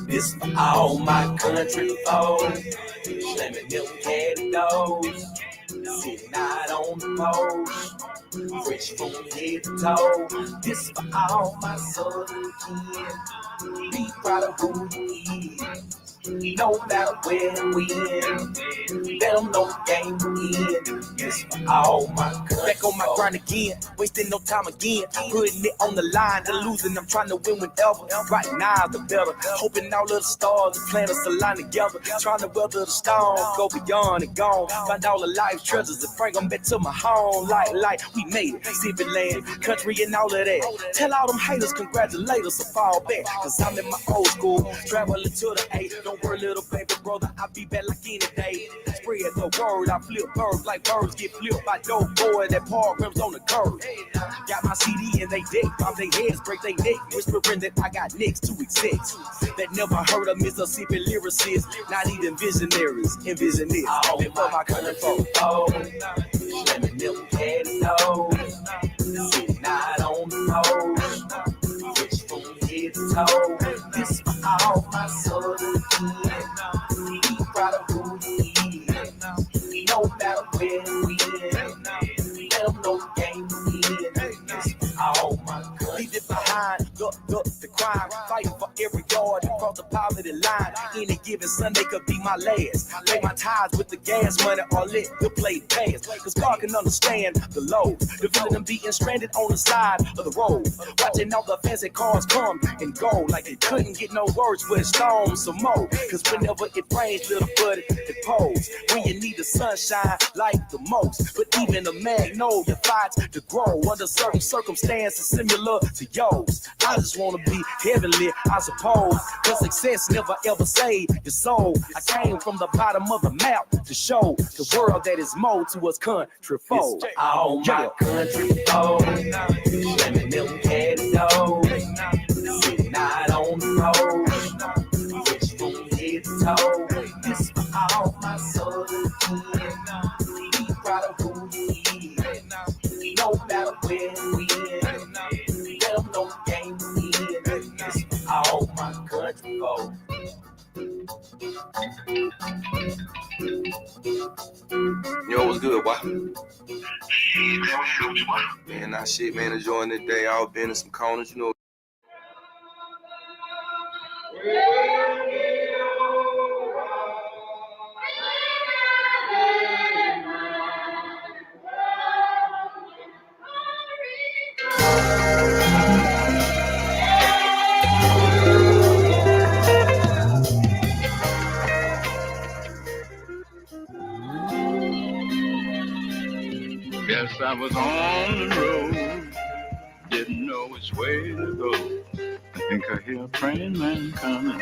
This for all my country folks, slamming them candy doors, sitting out on the porch, fresh from head to toe. This for all my southern kids, be proud of who you is. No matter where we in, let them know the game in. This for all my country. Back on my grind again, wasting no time again, putting it on the line, then losing. I'm trying to win whenever. Right now the better, hoping all of the stars and planets align together. Trying to weather the storm, go beyond and gone. Find all the life's treasures and bring them back to my home. Like we made it, civil land, country and all of that. Tell all them haters congratulate us, so fall back, cause I'm in my old school, traveling to the A. Don't worry little baby brother, I'll be back like any day. Spread the word, I flip birds like birds get flipped by dope boy that programs on the curve. Got my CD and they dick, pop their heads, break their neck, whispering that I got next to execs that never heard of Mississippi lyricists, not even visionaries. Envision this, all before my country folk. Slamming them candy doors, sitting out on the porch, fresh from head to toe. This for all my southern kids, be proud of who you is. No matter where we in, let them know the game in. This for all my country. Leave it behind, look the crime, fighting for every yard across the poverty line. Any given Sunday could be my last. Lay my ties with the gas money or let the plate pass. Cause God can understand the lows, the feeling of being stranded on the side of the road. Watching all the fancy cars come and go like they couldn't get no words for it storms some more. Cause whenever it rains, little buddy, it pours. When you need the sunshine like the most. But even a magnolia fights to grow under certain circumstances similar to yours. I just wanna be heavenly, I suppose. Cause success never ever saved your soul. I came from the bottom of the map to show the world that is more to us country folk. This for all my country folks, slamming them candy doors, sitting out on the road, fresh from head to toe. This for all my southern kids, be proud of who you is. No matter where we in, let them know the game in. This for all my country folks. Yo, what's good, boy? Man, nah, shit, man, enjoying the day. I've been in some corners, you know. Guess I was on the road, didn't know which way to go. I think I hear a praying man coming,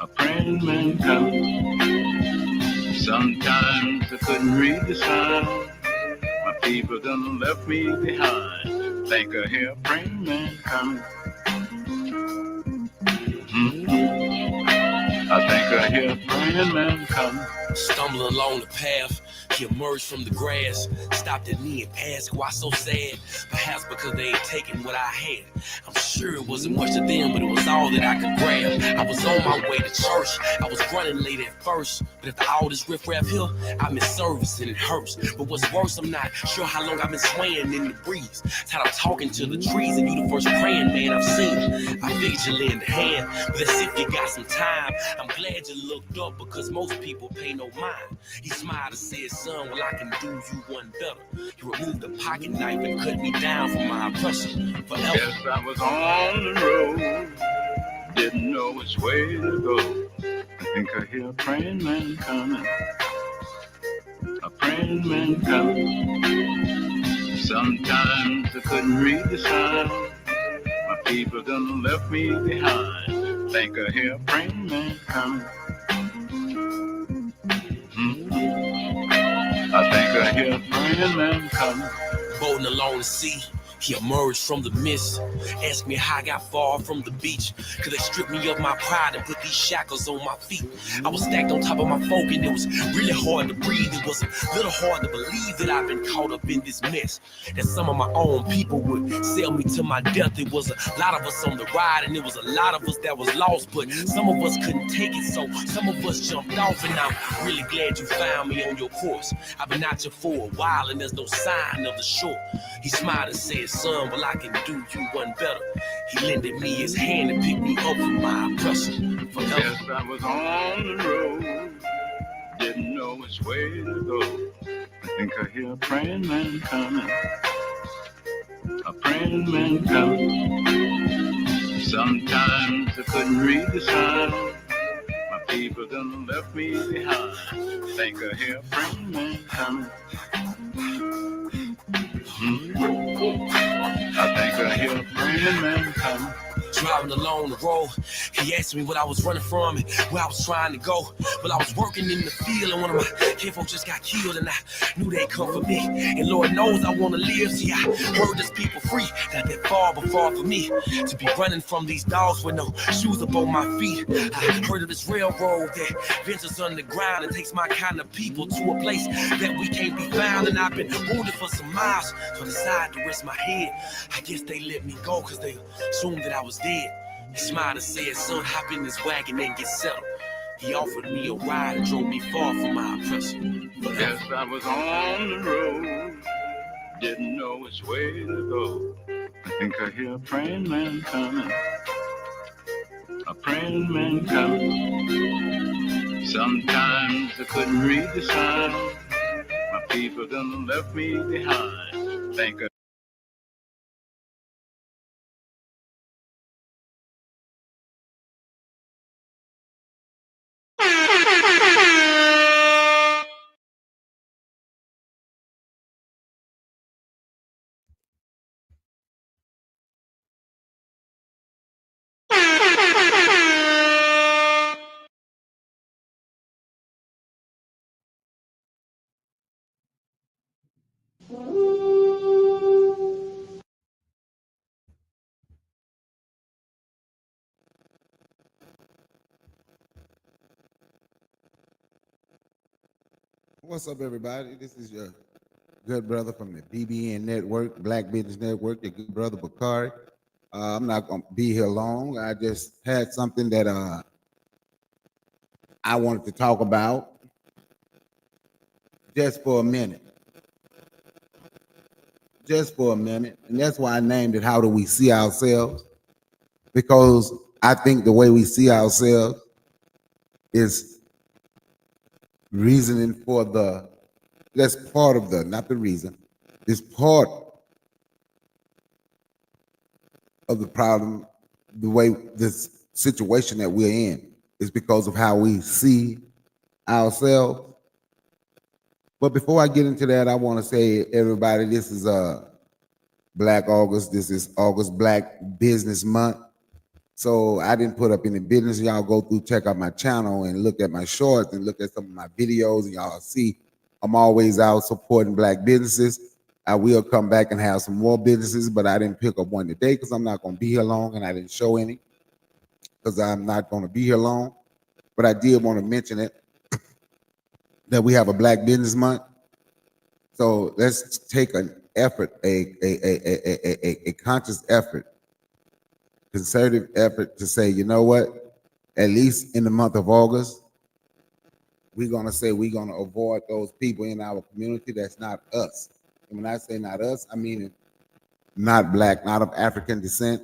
a praying man coming. Sometimes I couldn't read the sign, my people done left me behind. Think I hear a praying man coming. I think I hear a praying man coming. Stumbling along the path, he emerged from the grass, stopped at me and asked why so sad. Perhaps because they had taken what I had. I'm sure it wasn't much to them, but it was all that I could grab. I was on my way to church, I was running late at first, but after all this riffraff here, I missed service and it hurts. But what's worse, I'm not sure how long I've been swaying in the breeze. Tired of talking to the trees, and you the first praying man I've seen. I figured you lend a hand, but that's if you got some time. I'm glad you looked up because most people pay no mind. He smiled and said, son, well, I can do you one better. He removed the pocket knife and cut me down from my oppressor forever. Guess I was on the road, didn't know which way to go. I think I hear a praying man coming, a praying man coming. Sometimes I couldn't read the sign, my people done left me behind. Think I hear a praying man coming. I think I hear a praying man coming. Boating along the sea, he emerged from the mist. Asked me how I got far from the beach. Cause they stripped me of my pride and put these shackles on my feet. I was stacked on top of my folk and it was really hard to breathe. It was a little hard to believe that I've been caught up in this mess. That some of my own people would sell me to my death. It was a lot of us on the ride and it was a lot of us that was lost. But some of us couldn't take it, so some of us jumped off. And I'm really glad you found me on your course. I've been out here for a while and there's no sign of the shore. He smiled and said, son, well, I can do you one better. He lended me his hand and picked me up from my oppressor. Forever. Yes, I was on the road, didn't know which way to go. I think I hear a praying man coming, a praying man coming. Sometimes I couldn't read the sign, my people done left me behind. Think I hear a praying man coming. I think I hear a praying man coming. Driving along the road, he asked me what I was running from and where I was trying to go. Well, I was working in the field and one of my kinfolk just got killed and I knew they'd come for me. And Lord knows I want to live. See, I heard this people free, not that far but far for me to be running from these dogs with no shoes up on my feet. I heard of this railroad that ventures underground and takes my kind of people to a place that we can't be found. And I've been wounded for some miles, so I decided to rest my head. I guess they let me go because they assumed that I was dead. He smiled and said, son, hop in this wagon and get settled. He offered me a ride and drove me far from my oppressor. Yes, I was on the road, didn't know which way to go. I think I hear a praying man coming, a praying man coming. Sometimes I couldn't read the sign, my people done left me behind. Think I What's up, everybody? This is your good brother from the BBN Network, Black Business Network, the good brother Bakari. I'm not going to be here long. I just had something that I wanted to talk about just for a minute. Just for a minute. And that's why I named it How Do We See Ourselves? Because I think the way we see ourselves is reasoning for that's part of not the reason, it's part of the problem, the way this situation that we're in is because of how we see ourselves. But before I get into that, I want to say, everybody, this is Black August. This is August Black Business Month. So I didn't put up any business. Y'all go through, check out my channel and look at my shorts and look at some of my videos, and y'all see I'm always out supporting Black businesses. I will come back and have some more businesses, but I didn't pick up one today because I'm not going to be here long, and I didn't show any because I'm not going to be here long. But I did want to mention it, that we have a Black Business Month. So let's take an effort, a conscious effort, concerted effort to say, you know what, at least in the month of August, we're going to say we're going to avoid those people in our community that's not us. And when I say not us, I mean not Black, not of African descent.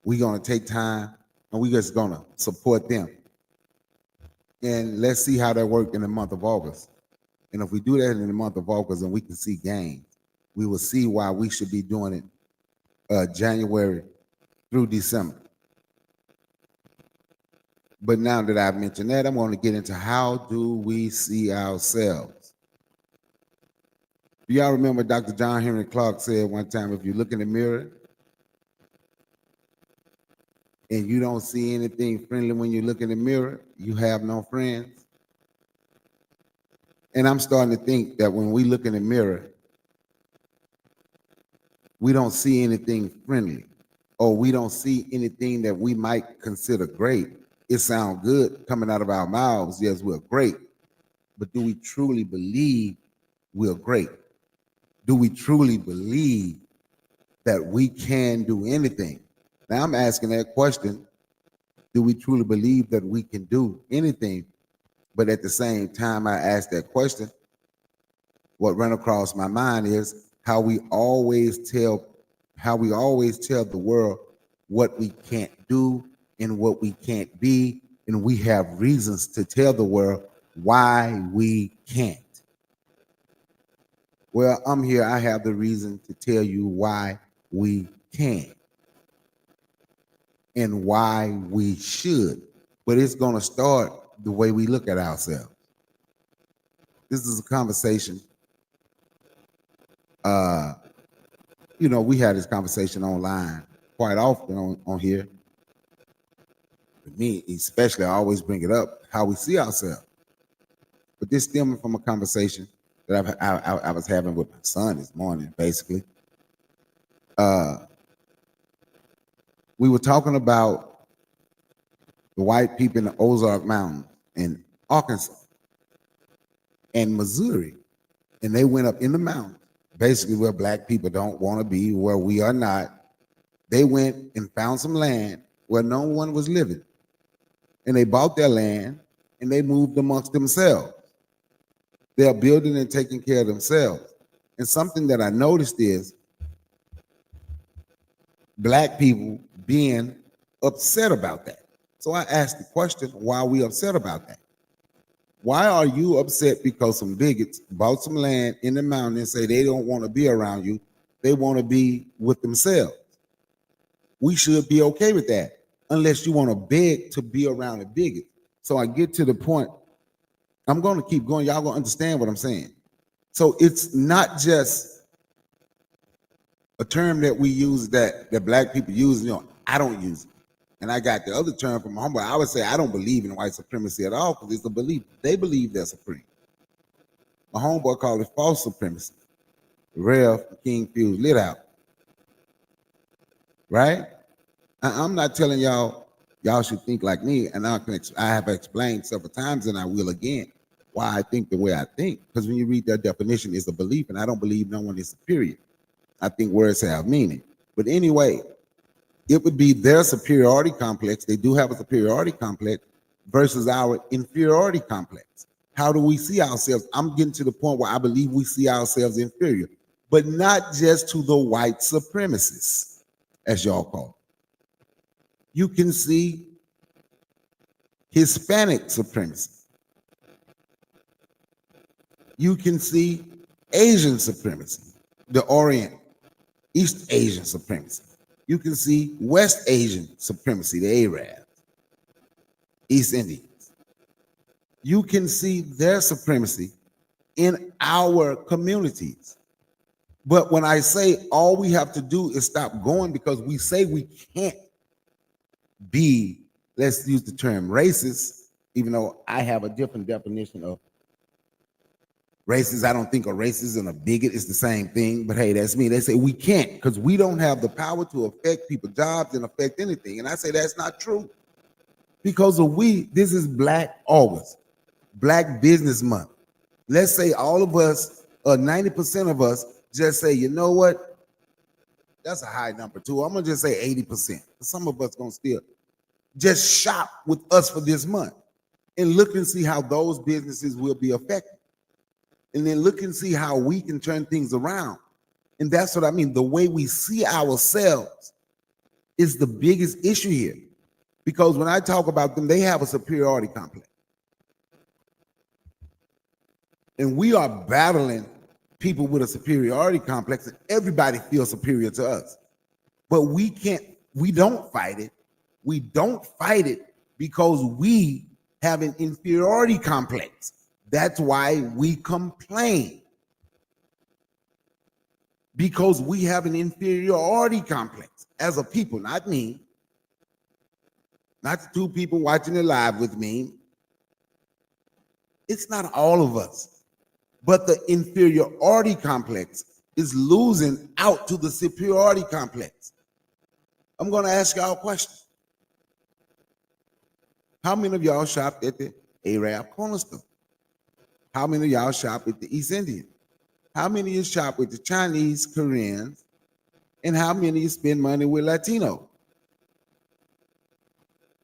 We're going to take time and we're just going to support them. And let's see how that works in the month of August. And if we do that in the month of August and we can see gains, we will see why we should be doing it January through December. But now that I've mentioned that, I'm going to get into how do we see ourselves. Do y'all remember Dr. John Henry Clark said one time, if you look in the mirror and you don't see anything friendly when you look in the mirror, you have no friends? And I'm starting to think that when we look in the mirror, we don't see anything friendly, or we don't see anything that we might consider great. It sounds good coming out of our mouths. Yes, we're great. But do we truly believe we're great? Do we truly believe that we can do anything? Now I'm asking that question. Do we truly believe that we can do anything? But at the same time I ask that question, what ran across my mind is how we always tell the world what we can't do and what we can't be, and we have reasons to tell the world why we can't. Well, I'm here. I have the reason to tell you why we can and why we should. But it's going to start the way we look at ourselves. This is a conversation. We had this conversation online quite often on here. For me, especially, I always bring it up, how we see ourselves. But this stemming from a conversation that I was having with my son this morning, basically. We were talking about the white people in the Ozark Mountains in Arkansas and Missouri. And they went up in the mountains, basically where black people don't want to be, where we are not. They went and found some land where no one was living. And they bought their land and they moved amongst themselves. They're building and taking care of themselves. And something that I noticed is black people being upset about that. So I asked the question, why are we upset about that? Why are you upset because some bigots bought some land in the mountain and say they don't want to be around you? They want to be with themselves. We should be okay with that, unless you want to beg to be around a bigot. So I get to the point. I'm going to keep going. Y'all going to understand what I'm saying. So it's not just a term that we use that black people use. I don't use it. And I got the other term from my homeboy. I would say I don't believe in white supremacy at all because it's a belief. They believe they're supreme. My homeboy called it false supremacy. Rev King Fuse lit out. Right? I'm not telling y'all should think like me, and I have explained several times, and I will again, why I think the way I think. Because when you read that definition, it's a belief, and I don't believe no one is superior. I think words have meaning. But anyway, it would be their superiority complex. They do have a superiority complex versus our inferiority complex. How do we see ourselves? I'm getting to the point where I believe we see ourselves inferior, but not just to the white supremacists, as y'all call it. You can see Hispanic supremacy. You can see Asian supremacy, the Orient, East Asian supremacy. You can see West Asian supremacy, the Arabs, East Indians. You can see their supremacy in our communities. But when I say all we have to do is stop going because we say we can't be, let's use the term racist, even though I have a different definition of racist. I don't think a racist and a bigot is the same thing, but hey, that's me. They say we can't because we don't have the power to affect people's jobs and affect anything. And I say that's not true because this is Black August, Black Business Month. Let's say all of us, 90% of us, just say, you know what? That's a high number too. I'm gonna just say 80%. Some of us gonna still just shop with us for this month and look and see how those businesses will be affected. And then look and see how we can turn things around. And that's what I mean. The way we see ourselves is the biggest issue here. Because when I talk about them, they have a superiority complex. And we are battling people with a superiority complex, and everybody feels superior to us. But we don't fight it. We don't fight it because we have an inferiority complex. That's why we complain. Because we have an inferiority complex as a people, not me, not the two people watching it live with me. It's not all of us. But the inferiority complex is losing out to the superiority complex. I'm going to ask y'all a question. How many of y'all shopped at the Arab corner store? How many of y'all shop at the East Indian? How many of you shop with the Chinese, Koreans, and how many of you spend money with Latino?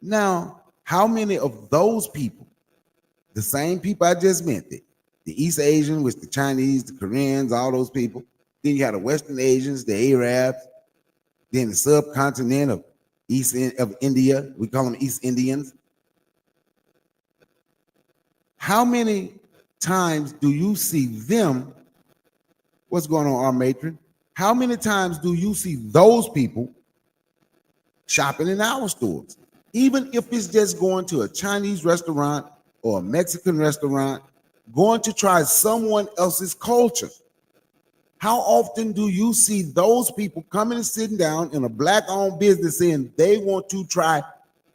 Now, how many of those people, the same people I just mentioned, the East Asian, which the Chinese, the Koreans, all those people, then you have the Western Asians, the Arabs, then the subcontinent of India, we call them East Indians. How many times do you see them? What's going on, our matron? How many times do you see those people shopping in our stores? Even if it's just going to a Chinese restaurant or a Mexican restaurant, going to try someone else's culture. How often do you see those people coming and sitting down in a Black-owned business saying they want to try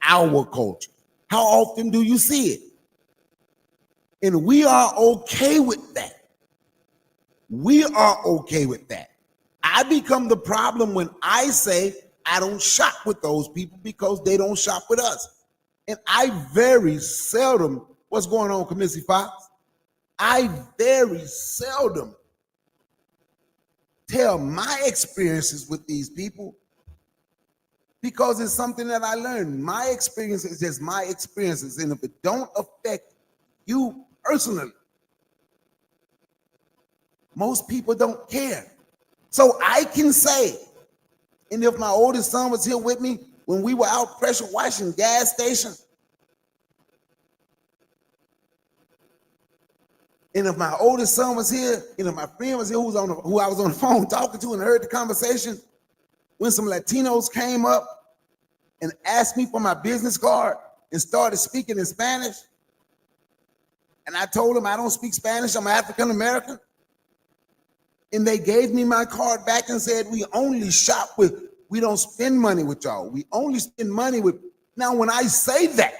our culture? How often do you see it? And we are okay with that. We are okay with that. I become the problem when I say I don't shop with those people because they don't shop with us. And I very seldom, what's going on, Commissie Fox? I very seldom tell my experiences with these people because it's something that I learned. My experience is just my experiences. And if it don't affect you personally, most people don't care. So I can say, and if my oldest son was here with me when we were out pressure washing gas stations, and if my oldest son was here, and if my friend was here who I was on the phone talking to and heard the conversation, when some Latinos came up and asked me for my business card and started speaking in Spanish, and I told them I don't speak Spanish, I'm African American, and they gave me my card back and said, we only shop with, we don't spend money with y'all. We only spend money with, now when I say that,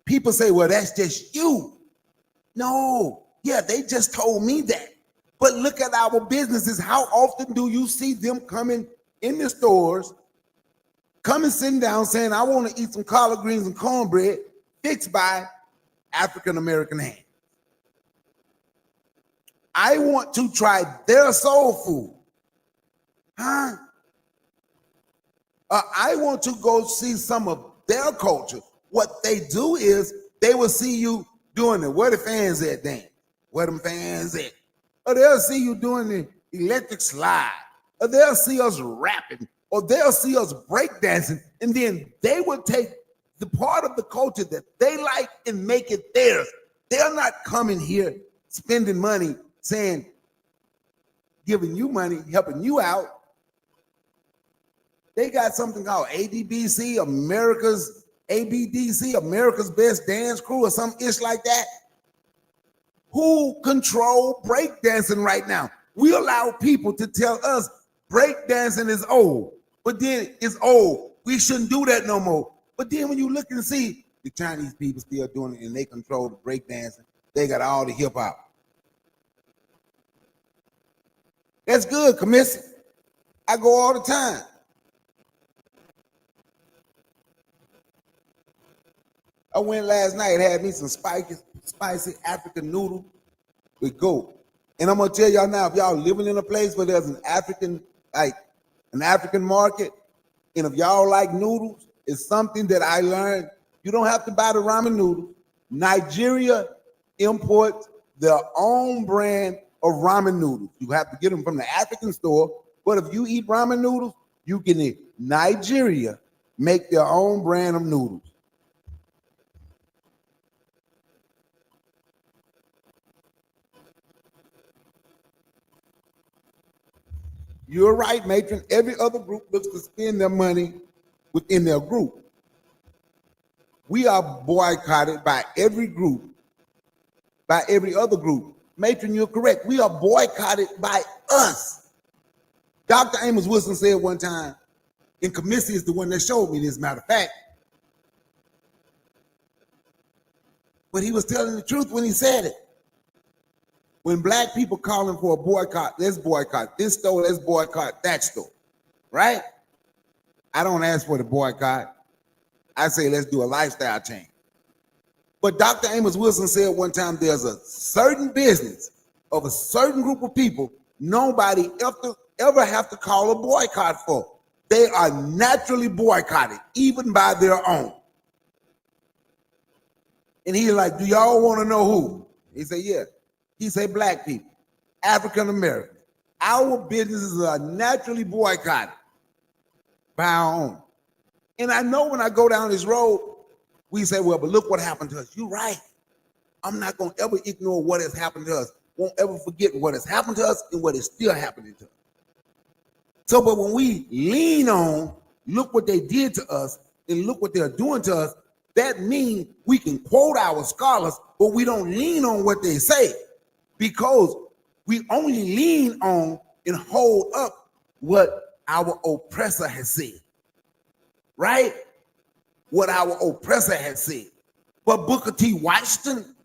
people say, well, that's just you. No, yeah, they just told me that. But look at our businesses. How often do you see them coming in the stores, coming sitting down saying, I want to eat some collard greens and cornbread fixed by African-American hands? I want to try their soul food. Huh? I want to go see some of their culture. What they do is they will see you doing it. Where the fans at, Dan? Where them fans at? Or they'll see you doing the electric slide. Or they'll see us rapping. Or they'll see us breakdancing. And then they will take the part of the culture that they like and make it theirs. They're not coming here spending money saying, giving you money, helping you out. They got something called ADBC, America's ABDC, America's Best Dance Crew, or some ish like that. Who control breakdancing right now? We allow people to tell us breakdancing is old, but then it's old. We shouldn't do that no more. But then when you look and see the Chinese people still doing it and they control the breakdancing, they got all the hip hop. That's good, Commissie. I go all the time. I went last night, had me some spicy African noodle with goat. And I'm gonna tell y'all now, if y'all living in a place where there's an African market, and if y'all like noodles, it's something that I learned. You don't have to buy the ramen noodles. Nigeria imports their own brand of ramen noodles. You have to get them from the African store. But if you eat ramen noodles, you can in Nigeria make their own brand of noodles. You're right, matron. Every other group looks to spend their money within their group. We are boycotted by every group, by every other group. Matron, you're correct. We are boycotted by us. Dr. Amos Wilson said one time, and Commissie is the one that showed me this, matter of fact. But he was telling the truth when he said it. When black people calling for a boycott, let's boycott this store, let's boycott that store, right? I don't ask for the boycott. I say let's do a lifestyle change. But Dr. Amos Wilson said one time there's a certain business of a certain group of people nobody ever have to call a boycott for. They are naturally boycotted, even by their own. And he's like, do y'all want to know who? He said, yeah. He said, black people, African Americans. Our businesses are naturally boycotted by our own. And I know when I go down this road, we say, well, but look what happened to us. You're right. I'm not going to ever ignore what has happened to us. Won't ever forget what has happened to us and what is still happening to us. So, but when we lean on, look what they did to us and look what they're doing to us, that means we can quote our scholars, but we don't lean on what they say because we only lean on and hold up what our oppressor has said, right? What our oppressor has said. But Booker T. Washington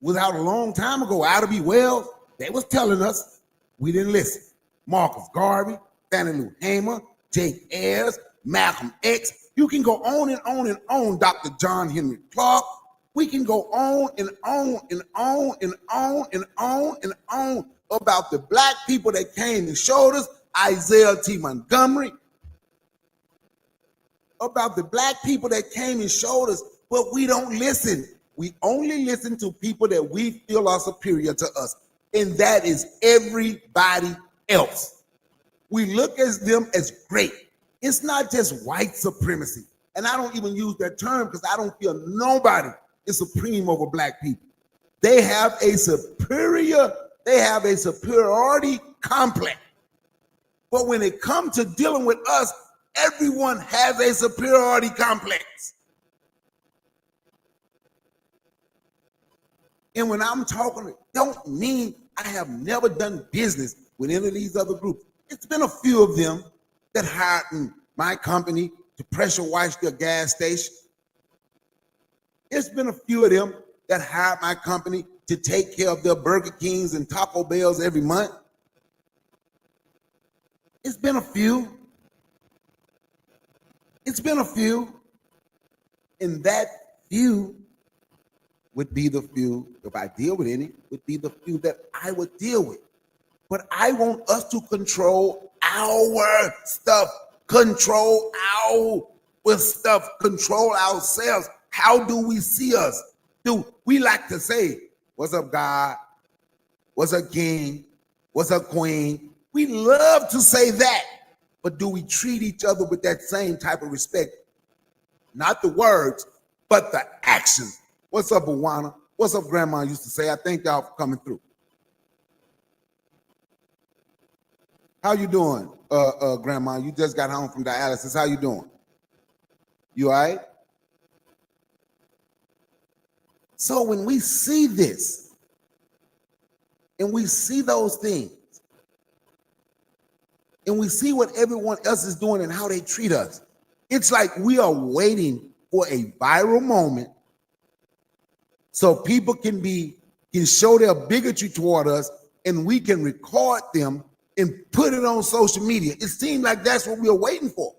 was out a long time ago. Ida B. Wells, they was telling us, we didn't listen. Marcus Garvey, Fannie Lou Hamer, Jake Ayers, Malcolm X. You can go on and on and on, Dr. John Henry Clark. We can go on and on and on and on and on and on about the black people that came and showed us, Isaiah T. Montgomery, about the black people that came and showed us, but we don't listen. We only listen to people that we feel are superior to us, and that is everybody else. We look at them as great. It's not just white supremacy, and I don't even use that term because I don't feel nobody is supreme over black people. They have a superiority complex. But when it comes to dealing with us, everyone has a superiority complex. And when I'm talking, don't mean I have never done business with any of these other groups. It's been a few of them that hired my company to pressure wash their gas station. It's been a few of them that hired my company to take care of their Burger Kings and Taco Bells every month. It's been a few. It's been a few. And that few would be the few, if I deal with any, would be the few that I would deal with. But I want us to control our stuff, control our stuff, control ourselves. How do we see us? Do we like to say, what's up, God? What's up, King? What's up, Queen? We love to say that, but do we treat each other with that same type of respect? Not the words, but the actions. What's up, Awana? What's up, Grandma used to say? I thank y'all for coming through. How you doing, Grandma? You just got home from dialysis. How you doing? You all right? So when we see this, and we see those things, and we see what everyone else is doing and how they treat us, it's like we are waiting for a viral moment so people can show their bigotry toward us, and we can record them and put it on social media. It seems like that's what we are waiting for.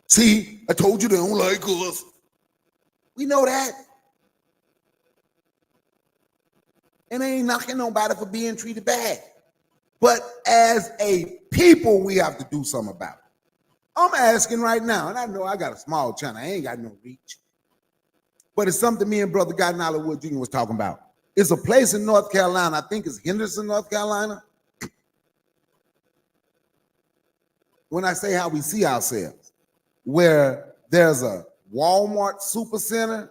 See, I told you they don't like us. We know that. And they ain't knocking nobody for being treated bad. But as a people, we have to do something about it. I'm asking right now, and I know I got a small channel. I ain't got no reach. But it's something me and Brother Godden Hollywood Jr. was talking about. It's a place in North Carolina. I think it's Henderson, North Carolina. When I say how we see ourselves, where there's a Walmart supercenter,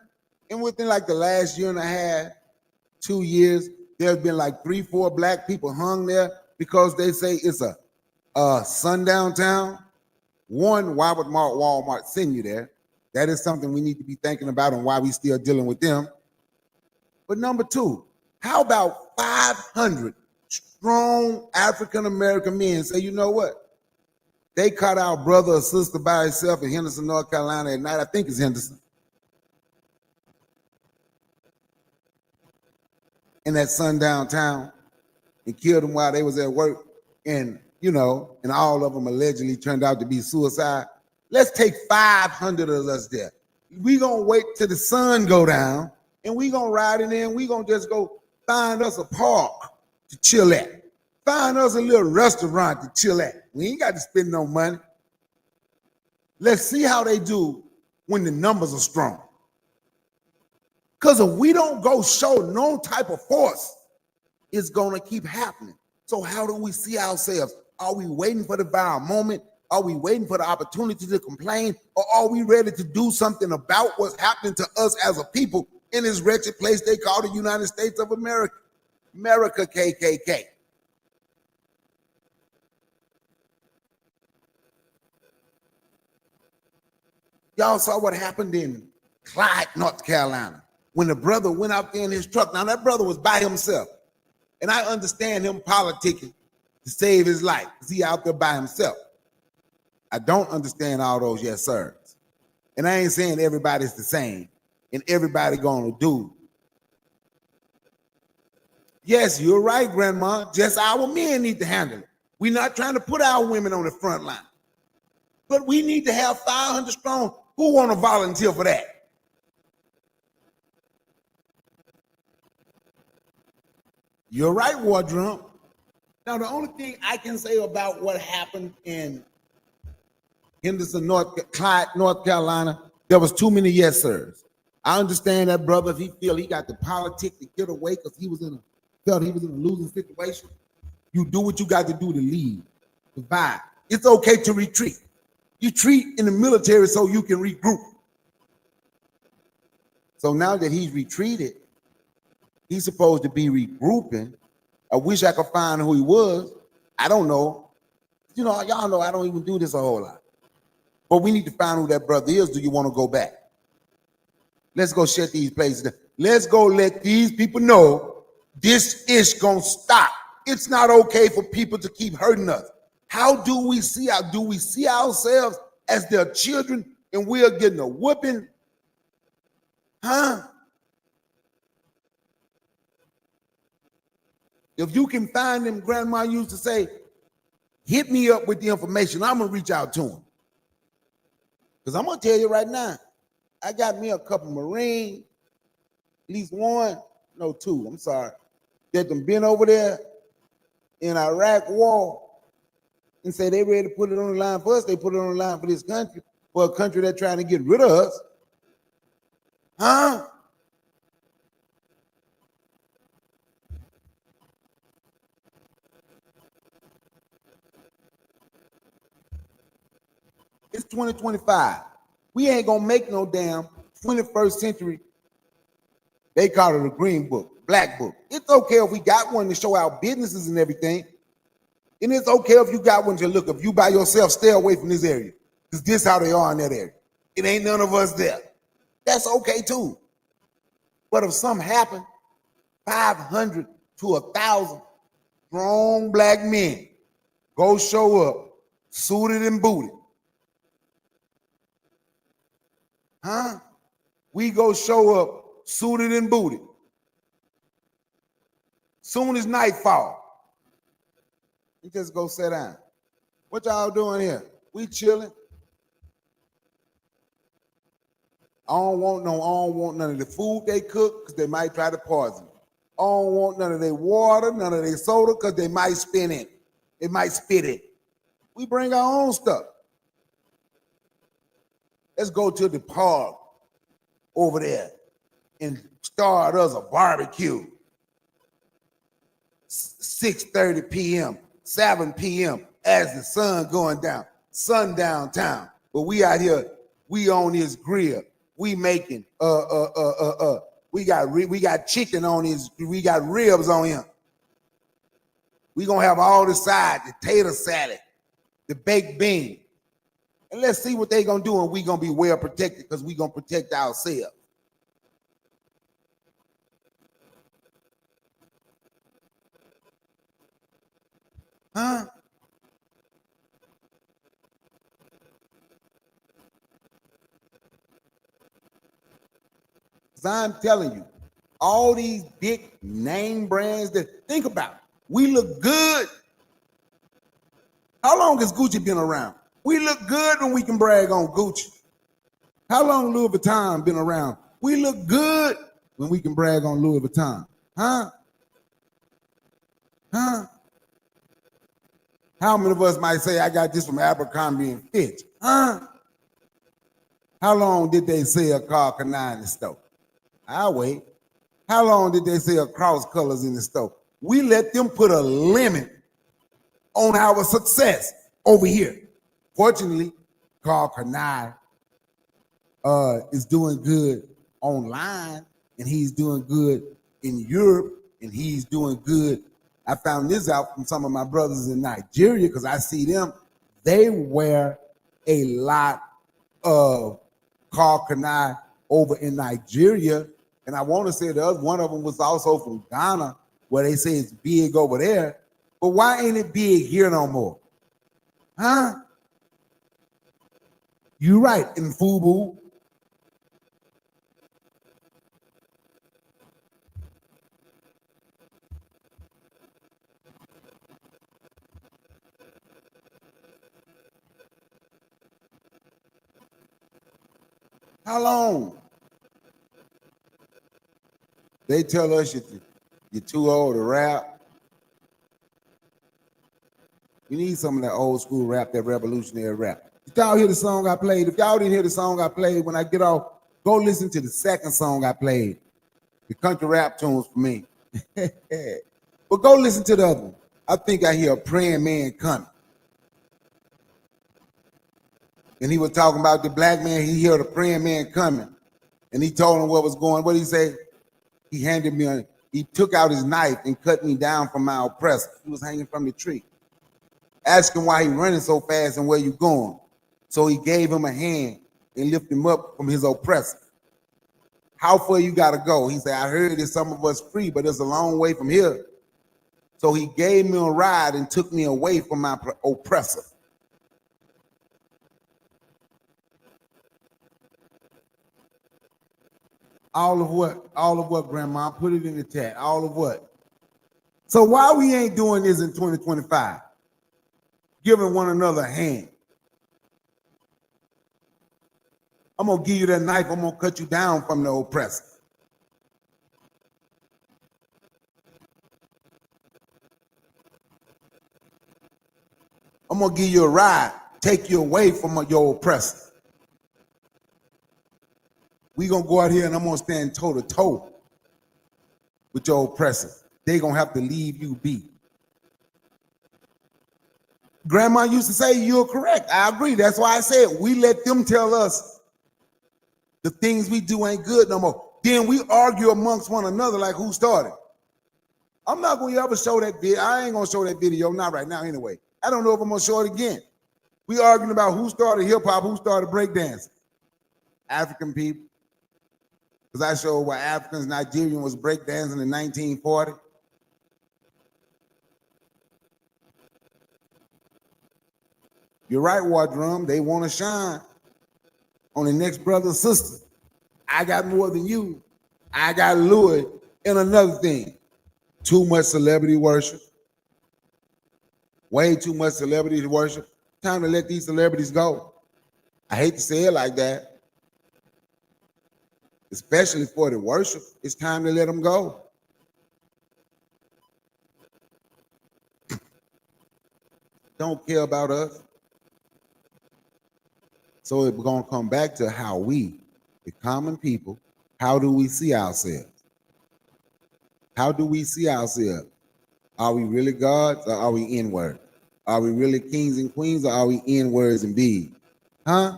and within like the last year and a half, 2 years, there's been like 3-4 black people hung there because they say it's a sundown town. One, why would Walmart send you there? That is something we need to be thinking about and why we still dealing with them. But number two, how about 500 strong African-American men say, you know what? They caught our brother or sister by himself in Henderson, North Carolina at night. I think it's Henderson. in that sundown town and killed them while they was at work, and and all of them allegedly turned out to be suicide. Let's take 500 of us there. We gonna wait till the sun go down, and we gonna ride in there, and we gonna just go find us a park to chill at. Find us a little restaurant to chill at. We ain't got to spend no money. Let's see how they do when the numbers are strong. Because if we don't go show no type of force, it's going to keep happening. So how do we see ourselves? Are we waiting for the viral moment? Are we waiting for the opportunity to complain? Or are we ready to do something about what's happening to us as a people in this wretched place they call the United States of America? America, KKK. Y'all saw what happened in Clyde, North Carolina, when the brother went out there in his truck. Now, that brother was by himself. And I understand him politicking to save his life because he out there by himself. I don't understand all those yes sirs. And I ain't saying everybody's the same and everybody gonna do. Yes, you're right, Grandma. Just our men need to handle it. We're not trying to put our women on the front line. But we need to have 500 strong. Who want to volunteer for that? You're right, War Drum. Now, the only thing I can say about what happened in Henderson, Clyde, North Carolina, there was too many yes sirs. I understand that brother, if he feel he got the politic to get away because felt he was in a losing situation. You do what you got to do to lead, to survive. It's okay to retreat. You treat in the military so you can regroup. So now that he's retreated, he's supposed to be regrouping. I wish I could find who he was. I don't know. Y'all know I don't even do this a whole lot. But we need to find who that brother is. Do you want to go back? Let's go shut these places down. Let's go let these people know this is going to stop. It's not okay for people to keep hurting us. How do we see ourselves as their children and we are getting a whooping? Huh? If you can find them, Grandma used to say, hit me up with the information. I'm going to reach out to them. Because I'm going to tell you right now, I got me a couple Marines, at least one, no, two, I'm sorry, that them been over there in Iraq war and say they ready to put it on the line for us. They put it on the line for this country, for a country that's trying to get rid of us. Huh? It's 2025. We ain't gonna make no damn 21st century. They call it a green book, black book. It's okay if we got one to show our businesses and everything. And it's okay if you got one to look, if you by yourself, stay away from this area. Because this how they are in that area. It ain't none of us there. That's okay too. But if something happened, 500 to 1,000 strong black men go show up, suited and booted. Huh? We go show up, suited and booted. Soon as nightfall, we just go sit down. What y'all doing here? We chilling. I don't want none of the food they cook because they might try to poison it. I don't want none of their water, none of their soda because they might spin it. They might spit it. We bring our own stuff. Let's go to the park over there and start us a barbecue. 6:30 p.m., 7 p.m. as the sun going down, sundown town. But we out here, we on this grill. We making we got chicken on his, we got ribs on him. We gonna have all the side, the tater salad, the baked bean. And let's see what they gonna do, and we gonna be well protected because we gonna protect ourselves. Huh? Because I'm telling you, All these big name brands that think about it. We look good. How long has Gucci been around? We look good when we can brag on Gucci. How long Louis Vuitton been around? We look good when we can brag on Louis Vuitton. Huh? Huh? How many of us might say, I got this from Abercrombie and Fitch? Huh? How long did they sell Carl Canai in the store? I'll wait. How long did they sell Cross Colors in the store? We let them put a limit on our success over here. Fortunately, Carl Canai is doing good online, and he's doing good in Europe, and he's doing good. I found this out from some of my brothers in Nigeria because I see them. They wear a lot of Carl Canai over in Nigeria, and I want to say the other one of them was also from Ghana, where they say it's big over there. But why ain't it big here no more? Huh? You right, in FUBU. How long? They tell us you're too old to rap. We need some of that old school rap, that revolutionary rap. Did y'all hear the song I played? If y'all didn't hear the song I played, when I get off, go listen to the second song I played. The country rap tunes for me. But go listen to the other one. I think I hear a praying man coming. And he was talking about the black man. He heard a praying man coming. And he told him what was going on. What did he say? He handed me, he took out his knife and cut me down from my oppressor. He was hanging from the tree. Asked him why he running so fast and where you going. So he gave him a hand and lifted him up from his oppressor. How far you got to go? He said, I heard that some of us free, but it's a long way from here. So he gave me a ride and took me away from my oppressor. All of what? All of what, Grandma? Put it in the chat. All of what? So why we ain't doing this in 2025? Giving one another a hand. I'm going to give you that knife. I'm going to cut you down from the oppressor. I'm going to give you a ride, take you away from your oppressor. We're going to go out here and I'm going to stand toe to toe with your oppressor. They're going to have to leave you be. Grandma used to say, you're correct. I agree. That's why I said we let them tell us the things we do ain't good no more. Then we argue amongst one another like who started. I'm not going to ever show that video. I ain't going to show that video, not right now anyway. I don't know if I'm going to show it again. We arguing about who started hip hop, who started breakdancing. African people. Because I showed why Africans, Nigerian was breakdancing in 1940. You're right, War Drum. They want to shine on the next brother or sister. I got more than you. I got Louis. And another thing, too much celebrity worship. Way too much celebrity worship. Time to let these celebrities go. I hate to say it like that. Especially for the worship. It's time to let them go. Don't care about us. So we're going to come back to how we, the common people, how do we see ourselves? How do we see ourselves? Are we really gods or are we inward? Are we really kings and queens or are we inwards and beings? Huh?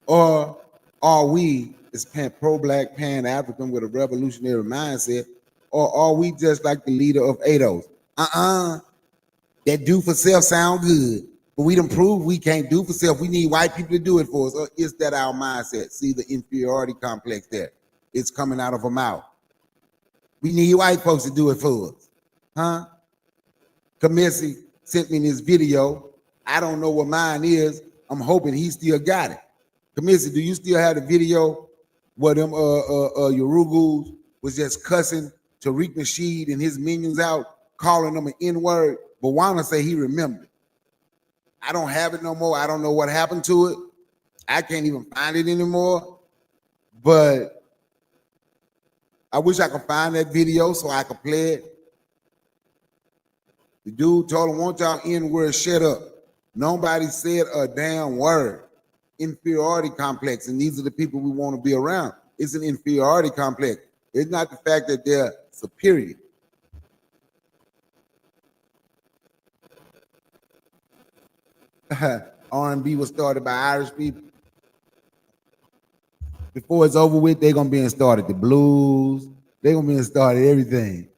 Or are we, as pro-black, pan-African with a revolutionary mindset, or are we just like the leader of ADOS? That do for self sound good, but we done proved we can't do for self. We need white people to do it for us. Or is that our mindset? See the inferiority complex there. It's coming out of our mouth. We need white folks to do it for us. Huh? Kamesi sent me this video. I don't know what mine is. I'm hoping he still got it. Kamisi, do you still have the video where them Urugus was just cussing Tariq Nasheed and his minions out, calling them an N-word? But Wana say he remembered. I don't have it no more. I don't know what happened to it. I can't even find it anymore. But I wish I could find that video so I could play it. The dude told him, "Want y'all N-word, shut up." Nobody said a damn word. Inferiority complex, and these are the people we want to be around. It's an inferiority complex. It's not the fact that they're superior. R&B was started by Irish people. Before it's over with, they're gonna be in started the blues. They're gonna be in started everything.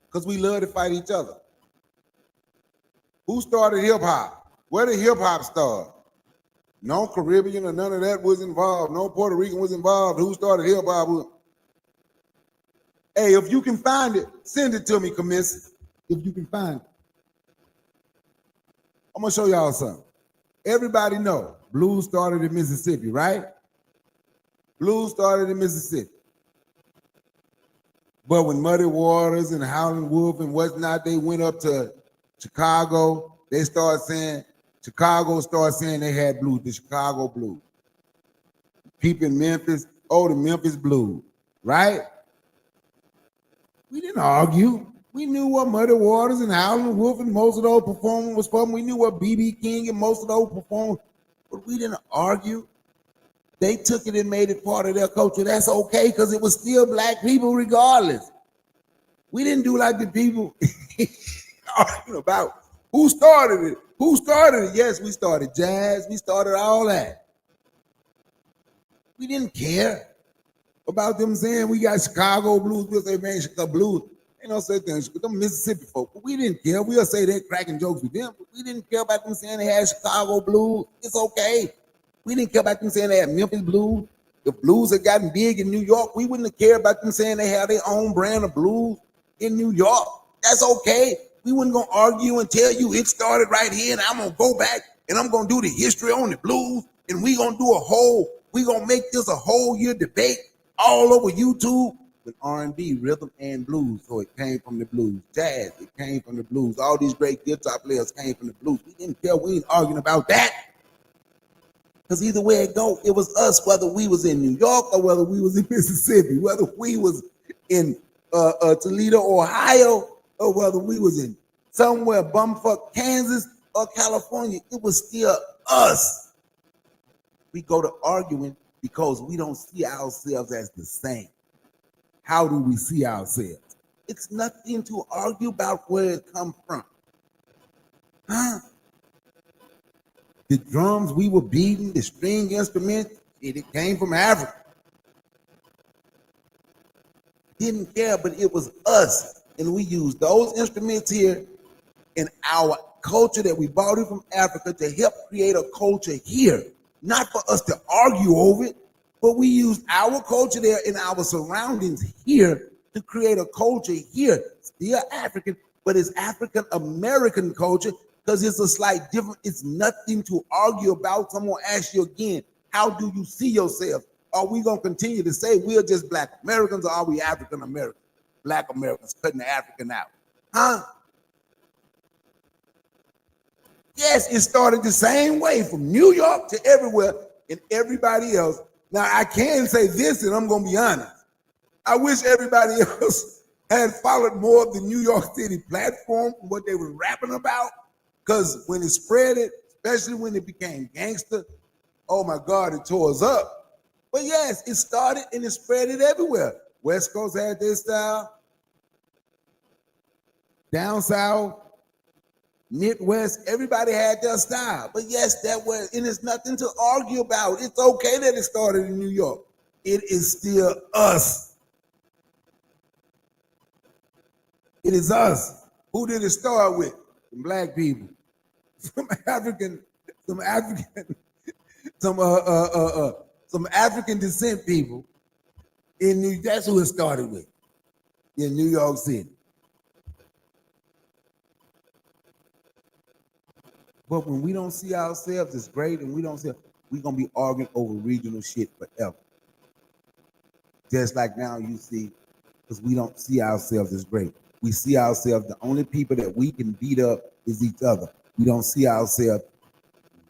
Because we love to fight each other. Who started hip hop? Where did hip hop start? No Caribbean or none of that was involved. No Puerto Rican was involved. Who started hip hop? Hey, if you can find it, send it to me, Kamisi. If you can find it. I'm gonna show y'all something. Everybody know blues started in Mississippi, right? Blues started in Mississippi. But when Muddy Waters and Howlin' Wolf and whatnot, they went up to Chicago, they started saying, Chicago started saying they had blues, the Chicago blues. People in Memphis, oh, the Memphis blues, right? We didn't argue. We knew what Muddy Waters and Howlin' Wolf and most of those performers was from. We knew what B.B. King and most of those performers, but we didn't argue. They took it and made it part of their culture. That's okay, because it was still black people regardless. We didn't do like the people arguing about who started it. Who started it? Yes, we started jazz. We started all that. We didn't care about them saying we got Chicago blues. We'll say, man, Chicago blues. Ain't no such thing. Them Mississippi folk. But we didn't care. We'll say they're cracking jokes with them. But we didn't care about them saying they had Chicago blues. It's okay. We didn't care about them saying they had Memphis blues. The blues had gotten big in New York. We wouldn't have cared about them saying they had their own brand of blues in New York. That's okay. We wasn't gonna argue and tell you it started right here, and I'm gonna go back and I'm gonna do the history on the blues, and we gonna make this a whole year debate all over YouTube with R&B, rhythm and blues. So it came from the blues. Jazz, it came from the blues. All these great guitar players came from the blues. We didn't care. We ain't arguing about that. Because either way it go, it was us, whether we was in New York or whether we was in Mississippi, whether we was in Toledo, Ohio, or whether we was in somewhere bumfuck Kansas or California, it was still us. We go to arguing because we don't see ourselves as the same. How do we see ourselves? It's nothing to argue about where it come from. Huh? The drums we were beating, the string instruments, it came from Africa. Didn't care, but it was us. And we used those instruments here in our culture that we brought in from Africa to help create a culture here. Not for us to argue over it, but we used our culture there in our surroundings here to create a culture here. Still African, but it's African American culture because it's a slight difference. It's nothing to argue about. Someone asks you again, how do you see yourself? Are we going to continue to say we're just black Americans, or are we African Americans? Black Americans cutting the African out. Huh? Yes, it started the same way from New York to everywhere and everybody else. Now, I can say this, and I'm going to be honest. I wish everybody else had followed more of the New York City platform, what they were rapping about, because when it spread it, especially when it became gangster, oh my God, it tore us up. But yes, it started and it spread it everywhere. West Coast had their style. Down South, Midwest, everybody had their style. But yes, that was, and it's nothing to argue about. It's okay that it started in New York. It is still us. It is us. Who did it start with? Some black people. Some African descent people. That's who it started with. in New York City. But when we don't see ourselves as great and we don't see, we're going to be arguing over regional shit forever. Just like now you see, because we don't see ourselves as great. We see ourselves, the only people that we can beat up is each other. We don't see ourselves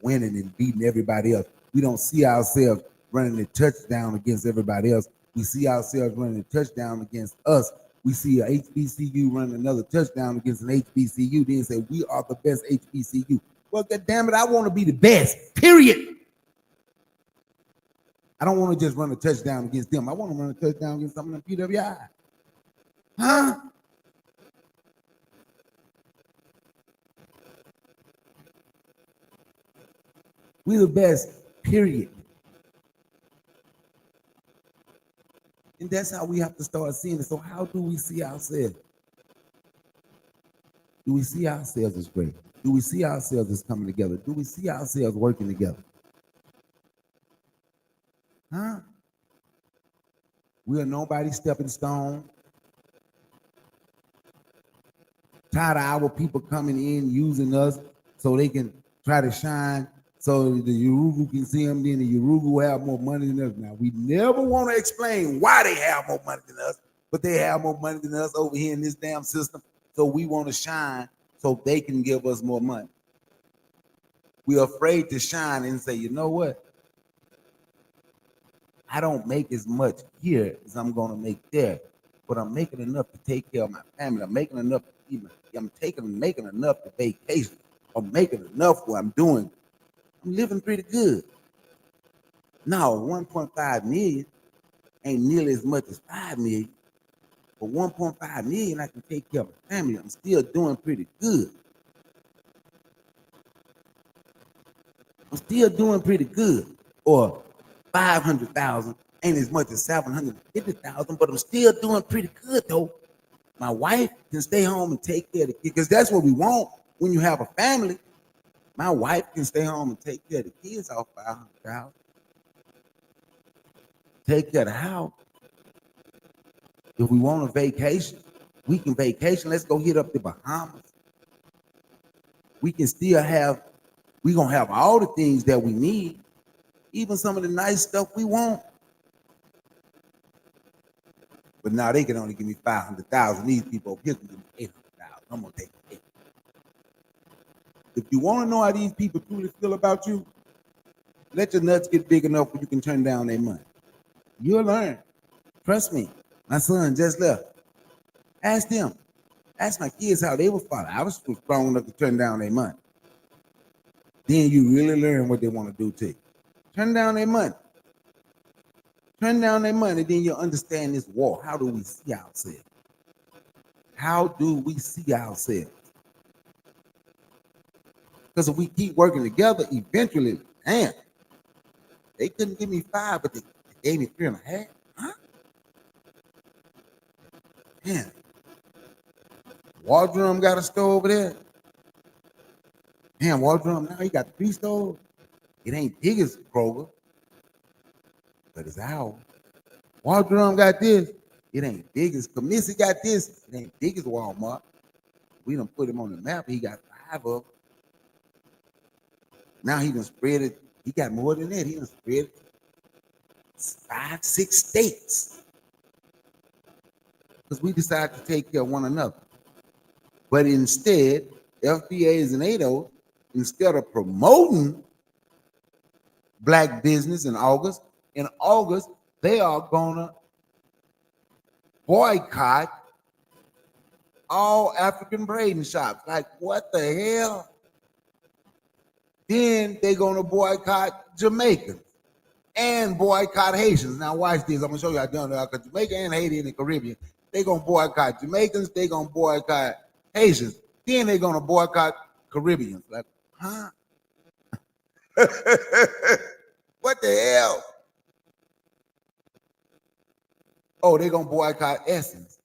winning and beating everybody else. We don't see ourselves running a touchdown against everybody else. We see ourselves running a touchdown against us. We see a HBCU running another touchdown against an HBCU, then say we are the best HBCU. Well, God damn it, I want to be the best, period. I don't want to just run a touchdown against them. I want to run a touchdown against something in PWI. Huh? We're the best, period. And that's how we have to start seeing it. So how do we see ourselves? Do we see ourselves as great? Do we see ourselves as coming together? Do we see ourselves working together? Huh? We are nobody's stepping stone. Tired of our people coming in using us so they can try to shine, so the Yurugu can see them, then the Yurugu will have more money than us. Now, we never want to explain why they have more money than us, but they have more money than us over here in this damn system, so we want to shine so they can give us more money. We're afraid to shine and say, you know what? I don't make as much here as I'm going to make there, but I'm making enough to take care of my family. I'm making enough to eat. I'm making enough to vacation. I'm making enough what I'm doing. I'm living pretty good. No, 1.5 million ain't nearly as much as 5 million. For 1.5 million, I can take care of my family. I'm still doing pretty good. I'm still doing pretty good. Or 500,000 ain't as much as 750,000, but I'm still doing pretty good though. My wife can stay home and take care of the kids, because that's what we want when you have a family. My wife can stay home and take care of the kids off 500,000. Take care of the house. If we want a vacation, we can vacation. Let's go hit up the Bahamas. We can still have, we're going to have all the things that we need, even some of the nice stuff we want. But now they can only give me 500,000. These people over here can give me 800,000. I'm going to take it. If you want to know how these people truly feel about you, let your nuts get big enough where you can turn down their money. You'll learn. Trust me. My son just left. Ask them. Ask my kids how they were father. I was strong enough to turn down their money. Then you really learn what they want to do to you. Turn down their money. Turn down their money, then you'll understand this war. How do we see ourselves? How do we see ourselves? Because if we keep working together, eventually, damn, they couldn't give me 5, but they gave me 3.5. Huh? Damn. Waldrum got a store over there. Damn, Waldrum, now he got 3 stores. It ain't big as Kroger, but it's ours. Waldrum got this. It ain't big as Commissary got this. It ain't big as Walmart. We done put him on the map. He got 5 of them. Now he done spread it. He got more than that. He done spread it 5, 6 states. Because we decided to take care of one another. But instead, FBAs and ADOs, instead of promoting black business in August, they are gonna boycott all African braiding shops. Like, what the hell? Then they're gonna boycott Jamaicans and boycott Haitians. Now watch this. I'm gonna show you how done that, because Jamaica and Haiti in the Caribbean, they're gonna boycott Jamaicans, they're gonna boycott Haitians, then they're gonna boycott Caribbeans. Like, huh? What the hell? Oh, they're gonna boycott Essence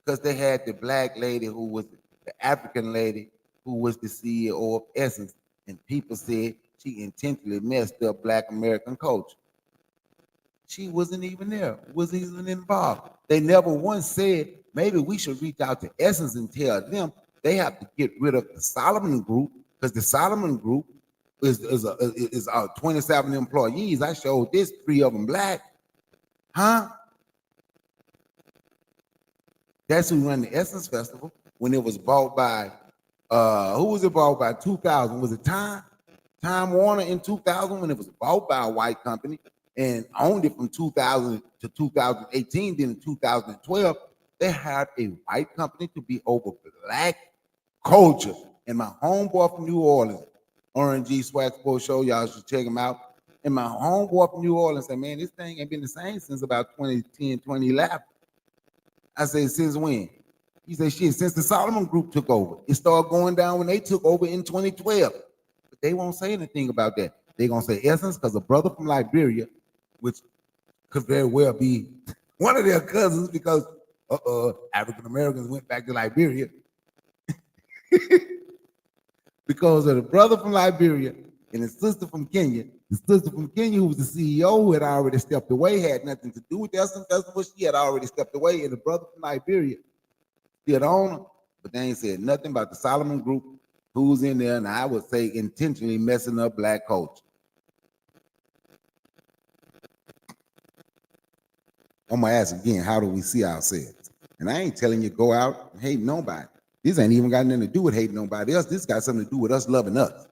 because they had the black lady who was the African lady who was the CEO of Essence, and people said she intentionally messed up Black American culture. She wasn't even there, wasn't even involved. They never once said maybe we should reach out to Essence and tell them they have to get rid of the Solomon Group, because the Solomon Group is 27 employees. I showed this, 3 of them black. Huh? That's who run the Essence Festival when it was bought by, who was it bought by 2000? Was it Time Warner in 2000 when it was bought by a white company and owned it from 2000 to 2018. Then in 2012, they hired a white company to be over black culture. And my homeboy from New Orleans, RNG Swag Sports Show, y'all should check him out. And my homeboy from New Orleans said, man, this thing ain't been the same since about 2010, 2011. I said, since when? He said, shit, since the Solomon Group took over. It started going down when they took over in 2012. But they won't say anything about that. They're going to say Essence because a brother from Liberia, which could very well be one of their cousins because African Americans went back to Liberia. Because of the brother from Liberia and his sister from Kenya. The sister from Kenya, who was the CEO, who had already stepped away, had nothing to do with the Essence Festival. She had already stepped away, and the brother from Liberia still the owner, but they ain't said nothing about the Solomon Group, who's in there, and I would say intentionally messing up black culture. I'm gonna ask again, how do we see ourselves? And I ain't telling you go out and hate nobody. This ain't even got nothing to do with hating nobody else. This got something to do with us loving us.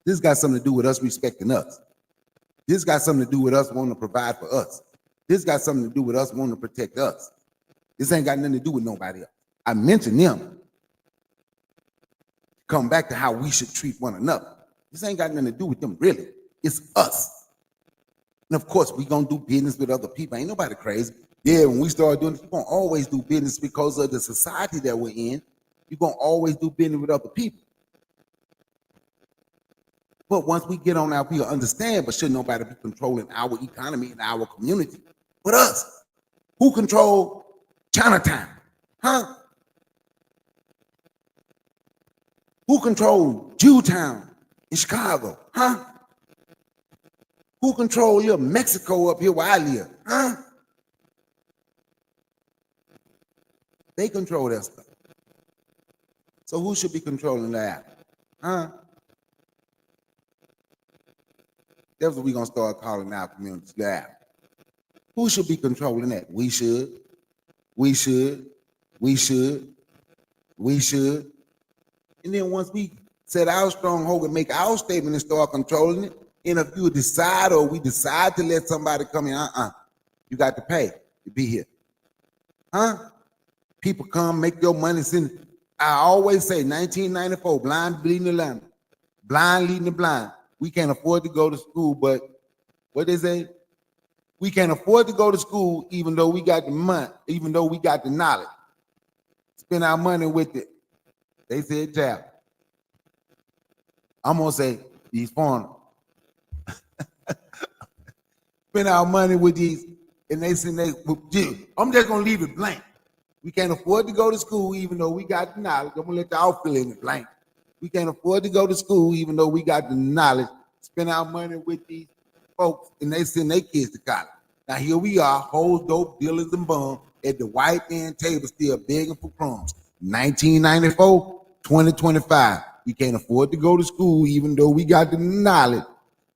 This got something to do with us respecting us. This got something to do with us wanting to provide for us. This got something to do with us wanting to protect us. This ain't got nothing to do with nobody else. I mentioned them. Come back to how we should treat one another. This ain't got nothing to do with them, really. It's us. And of course, we gonna do business with other people. Ain't nobody crazy. Yeah, when we start doing this, we're gonna always do business because of the society that we're in. You're gonna always do business with other people. But once we get on our people, understand, but should nobody be controlling our economy and our community but us? Who control Chinatown? Huh? Who control Jewtown in Chicago? Huh? Who control little Mexico up here where I live? Huh? They control that stuff. So who should be controlling that? Huh? That's what we're going to start calling our communities that. Who should be controlling that? We should. We should. We should. We should. And then once we set our stronghold and make our statement and start controlling it, and if you decide or we decide to let somebody come in, you got to pay to be here. Huh? People come, make your money, send. I always say 1994, blind leading the blind, blind leading the blind. We can't afford to go to school, but what they say? We can't afford to go to school even though we got the money, even though we got the knowledge. Spend our money with it. They said, child. I'm gonna say these foreigners. Spend our money with these, and they said I'm just gonna leave it blank. We can't afford to go to school even though we got the knowledge. I'm gonna let y'all fill in the blank. We can't afford to go to school even though we got the knowledge. Spend our money with these folks, and they send their kids to college. Now here we are, hoes, dope, dealers, and bum at the white man table still begging for crumbs. 1994, 2025. We can't afford to go to school even though we got the knowledge.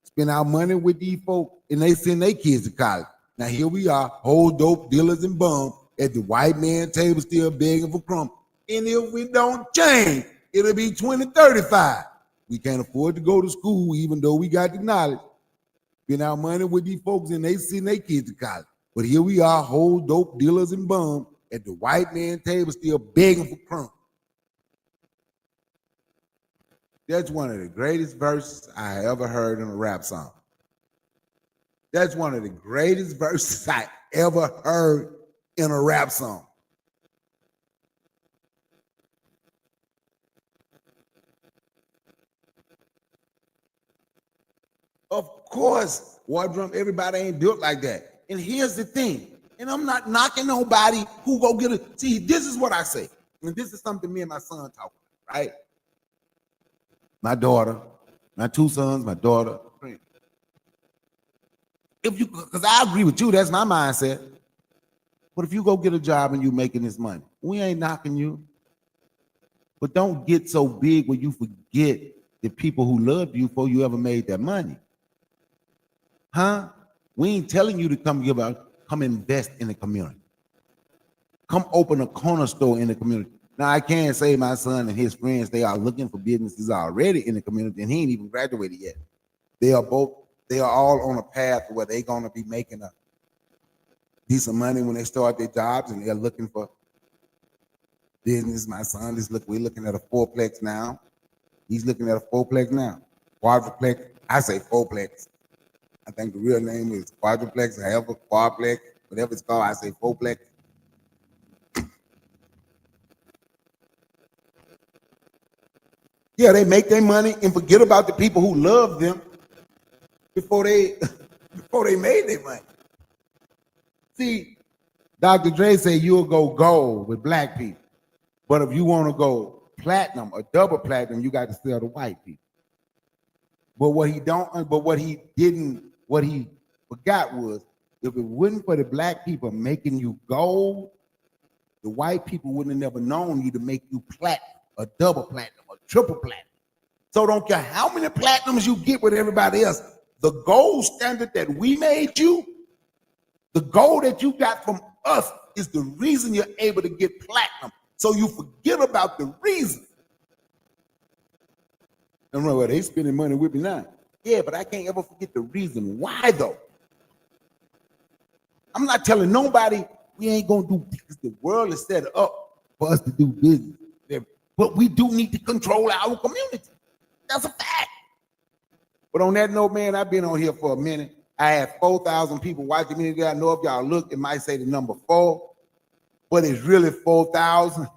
Spend our money with these folks, and they send their kids to college. Now here we are, hoes, dope, dealers, and bum at the white man table still begging for crumbs. And if we don't change, it'll be 2035. We can't afford to go to school even though we got the knowledge. Spend our money with these folks and they send their kids to college. But here we are, whole dope dealers and bums at the white man table still begging for crumbs. That's one of the greatest verses I ever heard in a rap song. That's one of the greatest verses I ever heard in a rap song. Of course, War Drum, everybody ain't built like that. And here's the thing, and I'm not knocking nobody who go get it. See, this is what I say, and this is something me and my son talk about, right? My daughter, my two sons, my daughter. If you, because I agree with you, that's my mindset. But if you go get a job and you making this money, we ain't knocking you. But don't get so big where you forget the people who loved you before you ever made that money. Huh? We ain't telling you to come invest in the community. Come open a corner store in the community. Now, I can't say my son and his friends, they are looking for businesses already in the community, and he ain't even graduated yet. They are all on a path where they're going to be making a decent money when they start their jobs, and they're looking for business. My son we're looking at a fourplex now. He's looking at a fourplex now. Quadruplex, I say fourplex. I think the real name is quadruplex, however, quadplex, whatever it's called, I say fourplex. Yeah, they make their money and forget about the people who love them before they made their money. See, Dr. Dre said you'll go gold with black people. But if you want to go platinum or double platinum, you got to sell to white people. But what he forgot was, if it wasn't for the black people making you gold, the white people wouldn't have never known you to make you platinum or double platinum or triple platinum. So don't care how many platinums you get with everybody else, the gold standard that we made you, the gold that you got from us is the reason you're able to get platinum. So you forget about the reason. And remember, they spending money with me now. Yeah, but I can't ever forget the reason why, though. I'm not telling nobody we ain't gonna do business. The world is set up for us to do business. But we do need to control our community. That's a fact. But on that note, man, I've been on here for a minute. I had 4,000 people watching me today. I know if y'all look, it might say the number 4, but it's really 4,000.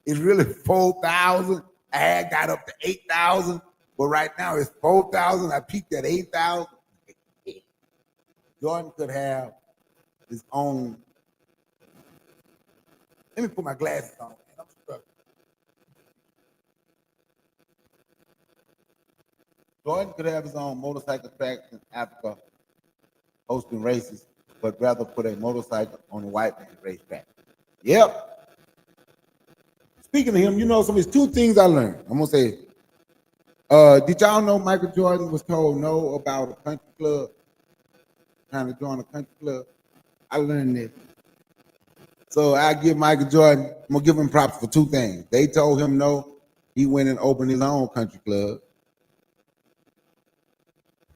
It's really 4,000. I had got up to 8,000, but right now it's 4,000. I peaked at 8,000. Jordan could have his own. Let me put my glasses on. I'm struggling. Jordan could have his own motorcycle track in Africa, hosting races, but rather put a motorcycle on a white man's racetrack. Yep. Speaking of him, you know, there's 2 things I learned. I'm gonna say, did y'all know Michael Jordan was told no about a country club, trying to join a country club? I learned this. So I give Michael Jordan, I'm gonna give him props for 2 things. They told him no, he went and opened his own country club.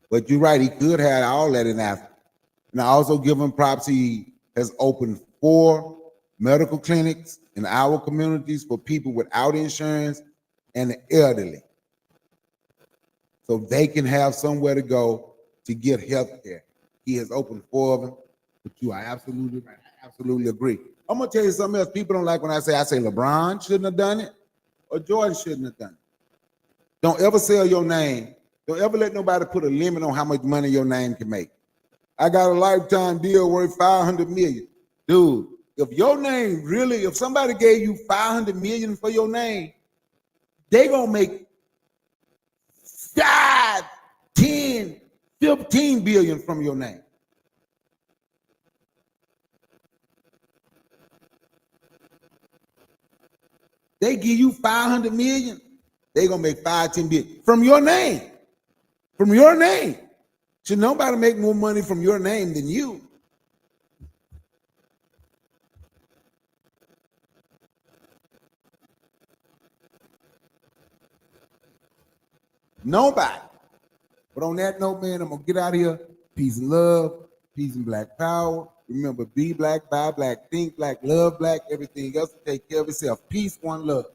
But you're right, he could have all that in Africa. And I also give him props, he has opened 4 medical clinics in our communities for people without insurance and the elderly, so they can have somewhere to go to get health care. He has opened 4 of them, but you are absolutely right. I absolutely agree. I'm gonna tell you something else. People don't like when I say LeBron shouldn't have done it or Jordan shouldn't have done it. Don't ever sell your name. Don't ever let nobody put a limit on how much money your name can make. I got a lifetime deal worth $500 million. Dude, if your name really, if somebody gave you $500 million for your name, they gonna make 5, 10, 15 billion from your name. They give you $500 million, they gonna make 5, 10 billion from your name. From your name. Should nobody make more money from your name than you? Nobody. But on that note, man, I'm gonna get out of here. Peace and love, peace and black power. Remember, be black, buy black, think black, love black, everything else. Take care of yourself. Peace, one love.